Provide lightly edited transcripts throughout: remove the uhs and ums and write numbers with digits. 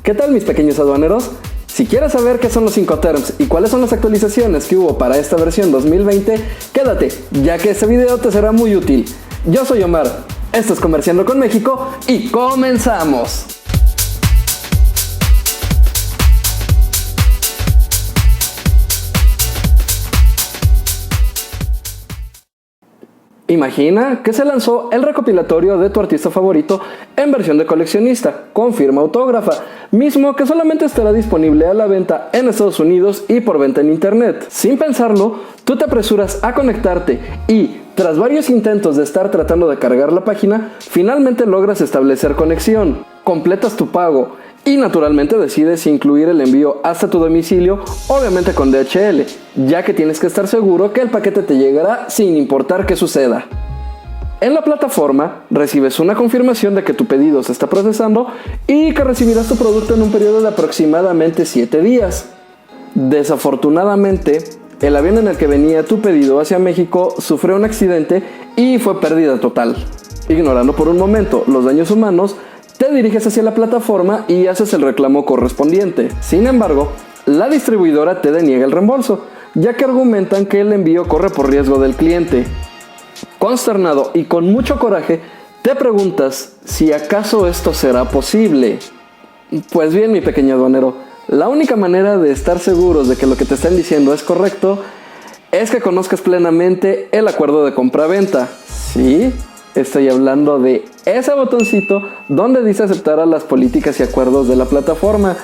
¿Qué tal, mis pequeños aduaneros? Si quieres saber qué son los Incoterms y cuáles son las actualizaciones que hubo para esta versión 2020, quédate, ya que este video te será muy útil. Yo soy Omar, esto es Comerciando con México y ¡comenzamos! Imagina que se lanzó el recopilatorio de tu artista favorito en versión de coleccionista, con firma autógrafa, mismo que solamente estará disponible a la venta en Estados Unidos y por venta en internet. Sin pensarlo, tú te apresuras a conectarte y, tras varios intentos de estar tratando de cargar la página, finalmente logras establecer conexión, completas tu pago y naturalmente decides incluir el envío hasta tu domicilio, obviamente con DHL, ya que tienes que estar seguro que el paquete te llegará sin importar qué suceda. En la plataforma recibes una confirmación de que tu pedido se está procesando y que recibirás tu producto en un periodo de aproximadamente 7 días. Desafortunadamente, el avión en el que venía tu pedido hacia México sufrió un accidente y fue pérdida total. Ignorando por un momento los daños humanos, te diriges hacia la plataforma y haces el reclamo correspondiente. Sin embargo, la distribuidora te deniega el reembolso, ya que argumentan que el envío corre por riesgo del cliente. Consternado y con mucho coraje, te preguntas si acaso esto será posible. Pues bien, mi pequeño aduanero, la única manera de estar seguros de que lo que te están diciendo es correcto es que conozcas plenamente el acuerdo de compra-venta. ¿Sí? Estoy hablando de ese botoncito donde dice aceptar a las políticas y acuerdos de la plataforma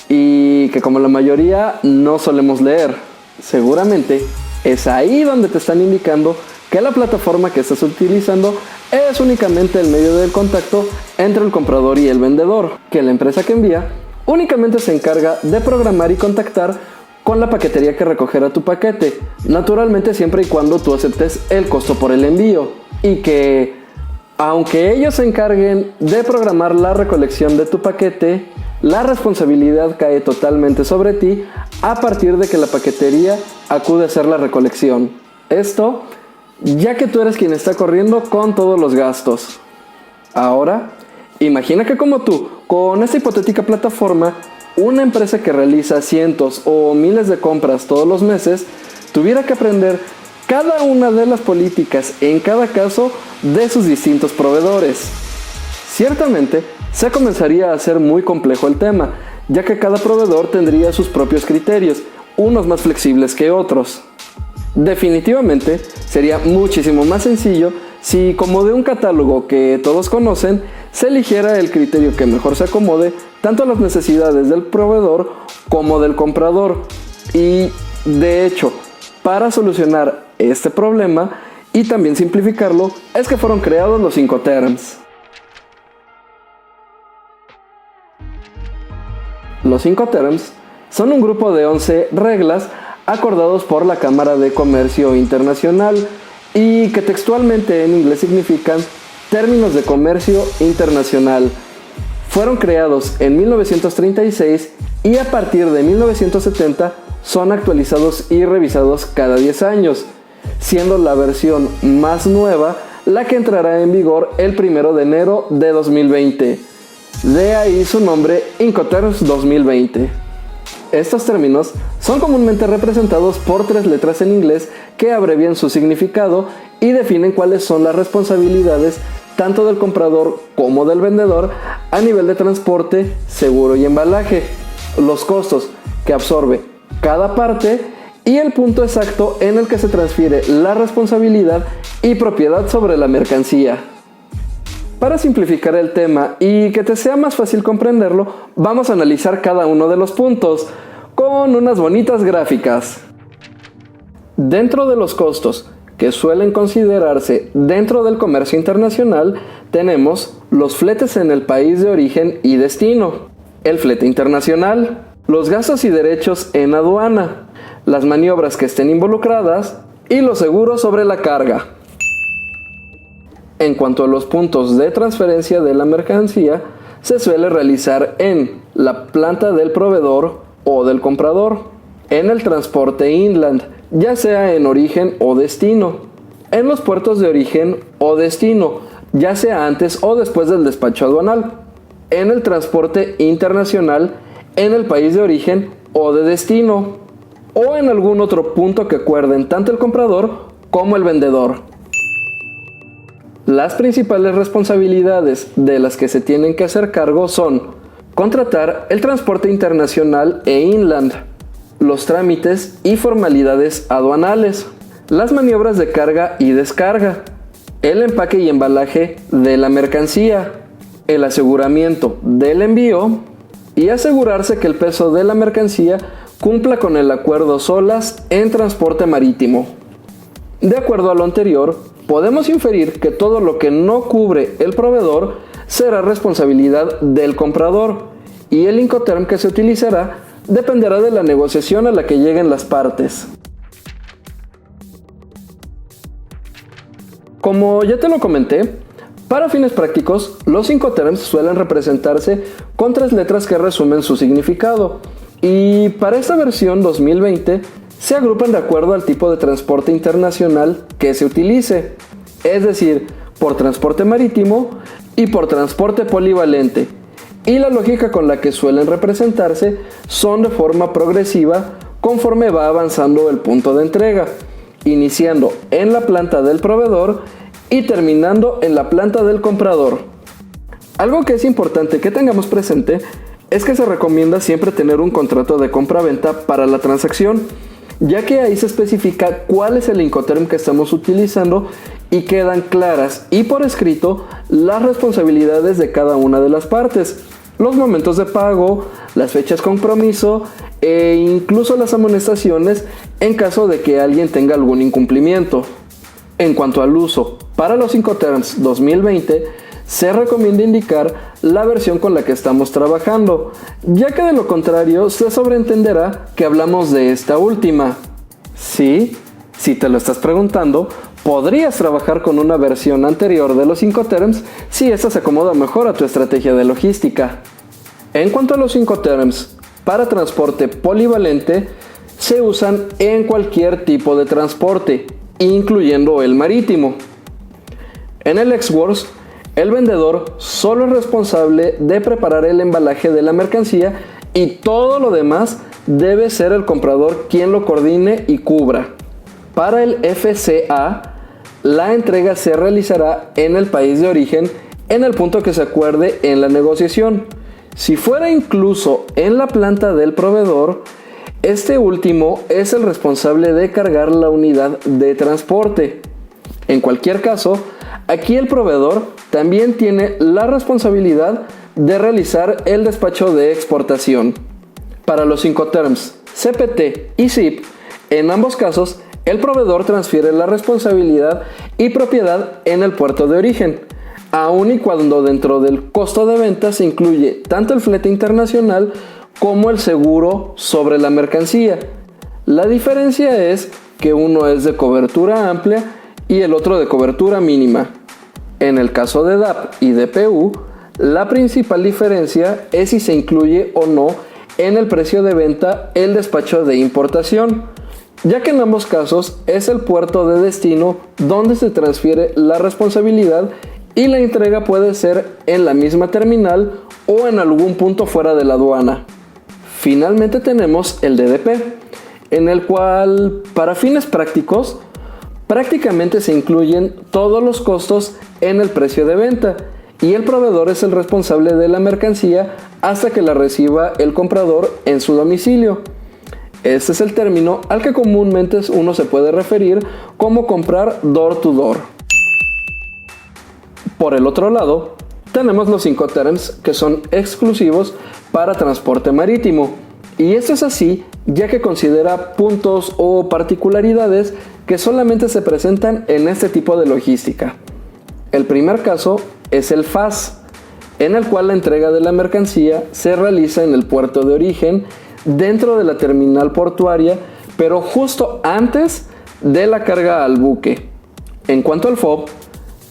y que, como la mayoría, no solemos leer. Seguramente es ahí donde te están indicando que la plataforma que estás utilizando es únicamente el medio del contacto entre el comprador y el vendedor, que la empresa que envía únicamente se encarga de programar y contactar con la paquetería que recogerá tu paquete, naturalmente siempre y cuando tú aceptes el costo por el envío, y que aunque ellos se encarguen de programar la recolección de tu paquete, la responsabilidad cae totalmente sobre ti a partir de que la paquetería acude a hacer la recolección. Esto, ya que tú eres quien está corriendo con todos los gastos. Ahora, imagina que como tú, con esta hipotética plataforma, una empresa que realiza cientos o miles de compras todos los meses, tuviera que aprender cada una de las políticas en cada caso de sus distintos proveedores. Ciertamente, se comenzaría a hacer muy complejo el tema, ya que cada proveedor tendría sus propios criterios, unos más flexibles que otros. Definitivamente, sería muchísimo más sencillo si, como de un catálogo que todos conocen, se eligiera el criterio que mejor se acomode tanto a las necesidades del proveedor como del comprador. Y, de hecho, para solucionar este problema y también simplificarlo, es que fueron creados los Incoterms. Los Incoterms son un grupo de 11 reglas acordados por la Cámara de Comercio Internacional y que textualmente en inglés significan términos de comercio internacional. Fueron creados en 1936 y a partir de 1970 son actualizados y revisados cada 10 años, siendo la versión más nueva la que entrará en vigor el 1 de enero de 2020. De ahí su nombre, Incoterms 2020. Estos términos son comúnmente representados por 3 letras en inglés que abrevian su significado y definen cuáles son las responsabilidades tanto del comprador como del vendedor a nivel de transporte, seguro y embalaje, los costos que absorbe cada parte y el punto exacto en el que se transfiere la responsabilidad y propiedad sobre la mercancía. Para simplificar el tema y que te sea más fácil comprenderlo, vamos a analizar cada uno de los puntos con unas bonitas gráficas. Dentro de los costos que suelen considerarse dentro del comercio internacional, tenemos los fletes en el país de origen y destino, el flete internacional, los gastos y derechos en aduana, las maniobras que estén involucradas y los seguros sobre la carga. En cuanto a los puntos de transferencia de la mercancía, se suele realizar en la planta del proveedor o del comprador, en el transporte inland, ya sea en origen o destino, en los puertos de origen o destino, ya sea antes o después del despacho aduanal, en el transporte internacional en el país de origen o de destino, o en algún otro punto que acuerden tanto el comprador como el vendedor. Las principales responsabilidades de las que se tienen que hacer cargo son contratar el transporte internacional e inland, los trámites y formalidades aduanales, las maniobras de carga y descarga, el empaque y embalaje de la mercancía, el aseguramiento del envío y asegurarse que el peso de la mercancía cumpla con el acuerdo SOLAS en transporte marítimo. De acuerdo a lo anterior, podemos inferir que todo lo que no cubre el proveedor será responsabilidad del comprador y el Incoterm que se utilizará dependerá de la negociación a la que lleguen las partes. Como ya te lo comenté, para fines prácticos, los Incoterms suelen representarse con 3 letras que resumen su significado, y para esta versión 2020 se agrupan de acuerdo al tipo de transporte internacional que se utilice, es decir, por transporte marítimo y por transporte polivalente, y la lógica con la que suelen representarse son de forma progresiva conforme va avanzando el punto de entrega, iniciando en la planta del proveedor y terminando en la planta del comprador. Algo que es importante que tengamos presente es que se recomienda siempre tener un contrato de compra-venta para la transacción, ya que ahí se especifica cuál es el Incoterm que estamos utilizando y quedan claras y por escrito las responsabilidades de cada una de las partes, los momentos de pago, las fechas compromiso e incluso las amonestaciones en caso de que alguien tenga algún incumplimiento. En cuanto al uso, para los Incoterms 2020 se recomienda indicar la versión con la que estamos trabajando, ya que de lo contrario se sobreentenderá que hablamos de esta última. Sí, si te lo estás preguntando, podrías trabajar con una versión anterior de los Incoterms si esta se acomoda mejor a tu estrategia de logística. En cuanto a los Incoterms para transporte polivalente, se usan en cualquier tipo de transporte, incluyendo el marítimo. En el ex-works, el vendedor solo es responsable de preparar el embalaje de la mercancía y todo lo demás debe ser el comprador quien lo coordine y cubra. Para el FCA, la entrega se realizará en el país de origen en el punto que se acuerde en la negociación. Si fuera incluso en la planta del proveedor, este último es el responsable de cargar la unidad de transporte. En cualquier caso, aquí el proveedor también tiene la responsabilidad de realizar el despacho de exportación. Para los Incoterms CPT y ZIP, en ambos casos, el proveedor transfiere la responsabilidad y propiedad en el puerto de origen, aun y cuando dentro del costo de venta se incluye tanto el flete internacional como el seguro sobre la mercancía. La diferencia es que uno es de cobertura amplia y el otro de cobertura mínima. En el caso de DAP y DPU, la principal diferencia es si se incluye o no en el precio de venta el despacho de importación, ya que en ambos casos es el puerto de destino donde se transfiere la responsabilidad y la entrega puede ser en la misma terminal o en algún punto fuera de la aduana. Finalmente tenemos el DDP, en el cual, para fines prácticos, prácticamente se incluyen todos los costos en el precio de venta y el proveedor es el responsable de la mercancía hasta que la reciba el comprador en su domicilio. Este es el término al que comúnmente uno se puede referir como comprar door to door. Por el otro lado, tenemos los Incoterms que son exclusivos para transporte marítimo, y esto es así ya que considera puntos o particularidades que solamente se presentan en este tipo de logística. El primer caso es el FAS, en el cual la entrega de la mercancía se realiza en el puerto de origen dentro de la terminal portuaria, pero justo antes de la carga al buque. En cuanto al FOB,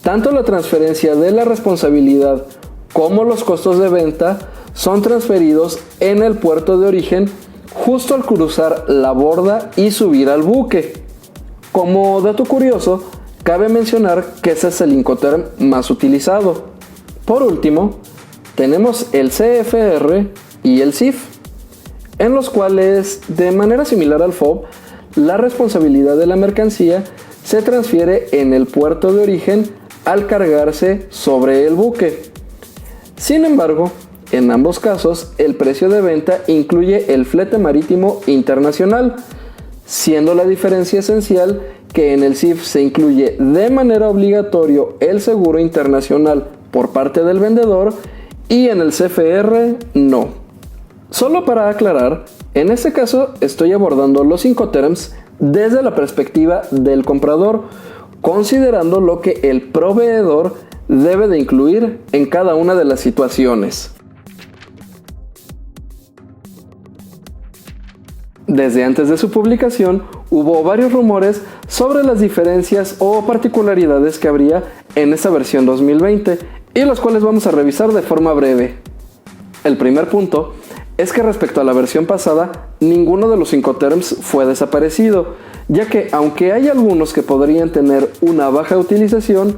tanto la transferencia de la responsabilidad como los costos de venta son transferidos en el puerto de origen justo al cruzar la borda y subir al buque. Como dato curioso, cabe mencionar que ese es el Incoterm más utilizado. Por último, tenemos el CFR y el CIF, en los cuales, de manera similar al FOB, la responsabilidad de la mercancía se transfiere en el puerto de origen al cargarse sobre el buque. Sin embargo, en ambos casos, el precio de venta incluye el flete marítimo internacional, siendo la diferencia esencial que en el CIF se incluye de manera obligatoria el seguro internacional por parte del vendedor y en el CFR no. Solo para aclarar, en este caso estoy abordando los Incoterms desde la perspectiva del comprador, considerando lo que el proveedor debe de incluir en cada una de las situaciones. Desde antes de su publicación, hubo varios rumores sobre las diferencias o particularidades que habría en esta versión 2020 y los cuales vamos a revisar de forma breve. El primer punto es que respecto a la versión pasada, ninguno de los Incoterms fue desaparecido, ya que aunque hay algunos que podrían tener una baja utilización,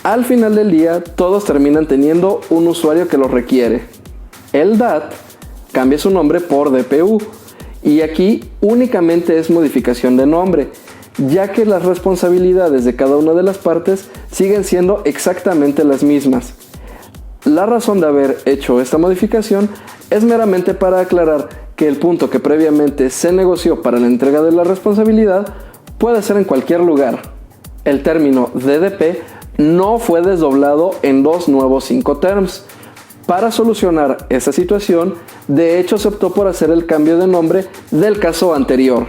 al final del día todos terminan teniendo un usuario que los requiere. El DAT cambia su nombre por DPU, y aquí únicamente es modificación de nombre, ya que las responsabilidades de cada una de las partes siguen siendo exactamente las mismas. La razón de haber hecho esta modificación es meramente para aclarar que el punto que previamente se negoció para la entrega de la responsabilidad puede ser en cualquier lugar. El término DDP no fue desdoblado en dos nuevos Incoterms. Para solucionar esa situación, de hecho se optó por hacer el cambio de nombre del caso anterior.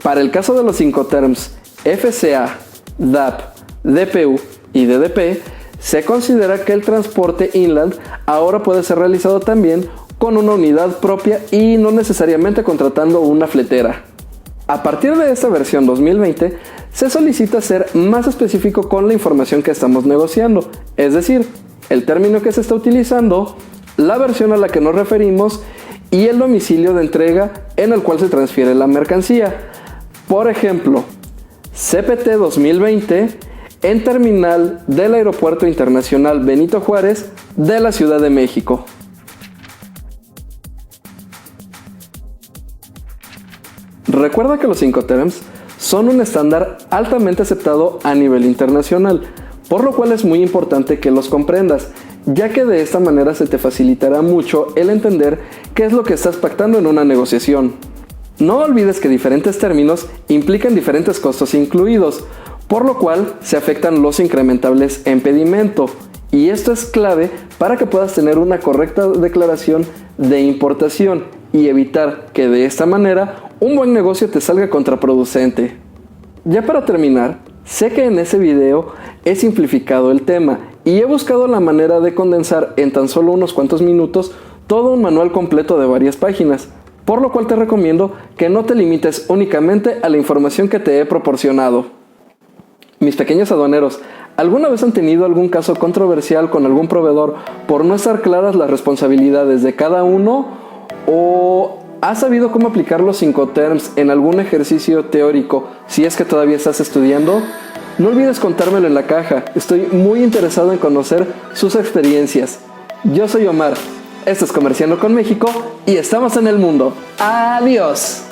Para el caso de los Incoterms FCA, DAP, DPU y DDP, se considera que el transporte inland ahora puede ser realizado también con una unidad propia y no necesariamente contratando una fletera. A partir de esta versión 2020, se solicita ser más específico con la información que estamos negociando, es decir, el término que se está utilizando, la versión a la que nos referimos y el domicilio de entrega en el cual se transfiere la mercancía. Por ejemplo, CPT 2020 en terminal del Aeropuerto Internacional Benito Juárez de la Ciudad de México. Recuerda que los Incoterms son un estándar altamente aceptado a nivel internacional, por lo cual es muy importante que los comprendas, ya que de esta manera se te facilitará mucho el entender qué es lo que estás pactando en una negociación. No olvides que diferentes términos implican diferentes costos incluidos, por lo cual se afectan los incrementables en pedimento, y esto es clave para que puedas tener una correcta declaración de importación y evitar que de esta manera un buen negocio te salga contraproducente. Ya para terminar, sé que en ese video he simplificado el tema y he buscado la manera de condensar en tan solo unos cuantos minutos todo un manual completo de varias páginas, por lo cual te recomiendo que no te limites únicamente a la información que te he proporcionado. Mis pequeños aduaneros, ¿alguna vez han tenido algún caso controversial con algún proveedor por no estar claras las responsabilidades de cada uno? ¿O has sabido cómo aplicar los Incoterms en algún ejercicio teórico si es que todavía estás estudiando? No olvides contármelo en la caja, estoy muy interesado en conocer sus experiencias. Yo soy Omar, esto es Comerciando con México y estamos en el mundo. ¡Adiós!